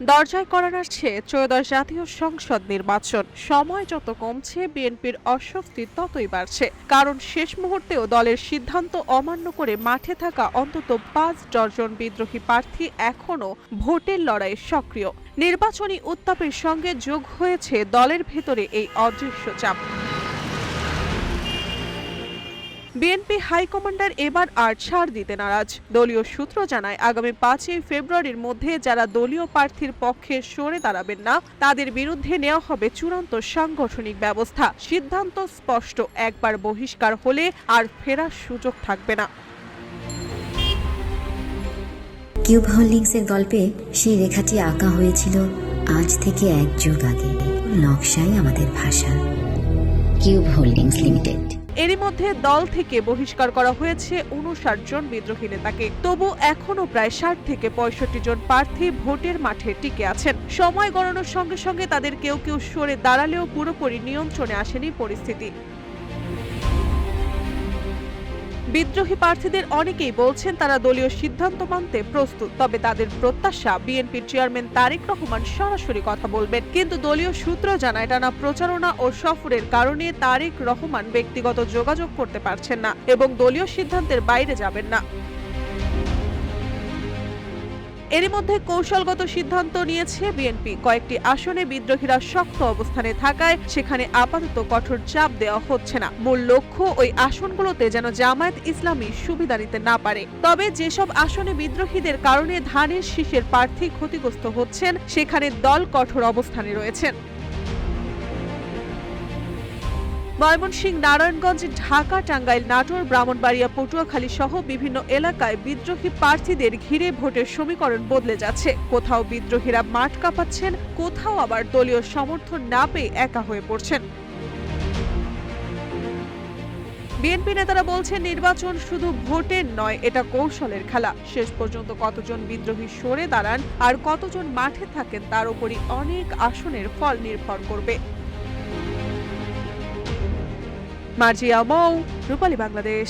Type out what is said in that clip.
দরজায় করা নাড়ছে ত্রয়োদশ জাতীয় সংসদ নির্বাচন। সময় যত কমছে বিএনপির অস্বস্তি ততই বাড়ছে। কারণ শেষ মুহূর্তেও দলের সিদ্ধান্ত অমান্য করে মাঠে থাকা অন্তত ৫ ডজন বিদ্রোহী প্রার্থী এখনও ভোটের লড়াইয়ে সক্রিয়। নির্বাচনী উত্তাপের সঙ্গে যোগ হয়েছে দলের ভেতরে এই অদৃশ্য চাপ। বিএনপি হাইকমান্ডার এবার আর ছাড় দিতে নারাজ। দলীয় সূত্র জানায়, আগামী ৫ই ফেব্রুয়ারির মধ্যে যারা দলীয় প্রার্থীর পক্ষে সরে দাঁড়াবেন না তাদের বিরুদ্ধে নেওয়া হবে চূড়ান্ত সাংগঠনিক ব্যবস্থা। সিদ্ধান্ত স্পষ্ট, একবার বহিষ্কার হলে আর ফেরার সুযোগ থাকবে না। কিউব হোল্ডিংসের গল্পে সেই রেখাটি আঁকা হয়েছিল আজ থেকে ১ যুগ আগে। নকশাই আমাদের ভাষা। Cube holdings limited. এরই মধ্যে দল থেকে বহিষ্কার করা হয়েছে ৫৯ জন বিদ্রোহী নেতাকে। তবু এখনো প্রায় ৬০ থেকে ৬৫ জন প্রার্থী ভোটের মাঠে টিকে আছেন। সময় গণনার সঙ্গে সঙ্গে তাদের কেউ কেউ সরে দাঁড়ালেও পুরোপুরি নিয়ন্ত্রণে আসেনি পরিস্থিতি। বিদ্রোহী প্রার্থীদের অনেকেই বলছেন তারা দলীয় সিদ্ধান্ত মানতে প্রস্তুত, তবে তাদের প্রত্যাশা বিএনপির চেয়ারম্যান তারেক রহমান সরাসরি কথা বলবেন। কিন্তু দলীয় সূত্র জানায়, টানা প্রচারণা ও সফরের কারণে তারেক রহমান ব্যক্তিগত যোগাযোগ করতে পারছেন না এবং দলীয় সিদ্ধান্তের বাইরে যাবেন না। এরই মধ্যে কৌশলগত সিদ্ধান্ত নিয়েছে বিএনপি। কয়েকটি আসনে বিদ্রোহীরা শক্ত অবস্থানে থাকায় সেখানে আপাতত কঠোর চাপ দেওয়া হচ্ছে না। মূল লক্ষ্য ওই আসনগুলোতে যেন জামায়াত ইসলামী সুবিধা নিতে না পারে। তবে যেসব আসনে বিদ্রোহীদের কারণে ধানের শীষের প্রার্থী ক্ষতিগ্রস্ত হচ্ছেন সেখানে দল কঠোর অবস্থানে রয়েছেন। ময়মনসিংহ, নারায়ণগঞ্জ, ঢাকা, টাঙ্গাইল, নাটোর, ব্রাহ্মণবাড়িয়া, পটুয়াখালী সহ বিভিন্ন এলাকায় বিদ্রোহী প্রার্থীদের ঘিরে ভোটের সমীকরণ বদলে যাচ্ছে। কোথাও বিদ্রোহীরা মাঠ কাঁপাচ্ছেন, কোথাও আবার দলীয় সমর্থন না পেয়ে একা হয়ে পড়ছেন। বিএনপি নেতারা বলছেন, নির্বাচন শুধু ভোটের নয়, এটা কৌশলের খেলা। শেষ পর্যন্ত কতজন বিদ্রোহী সরে দাঁড়ান আর কতজন মাঠে থাকেন তার উপরই অনেক আসনের ফল নির্ভর করবে। মার্জিয়া মৌ, রূপালী বাংলাদেশ।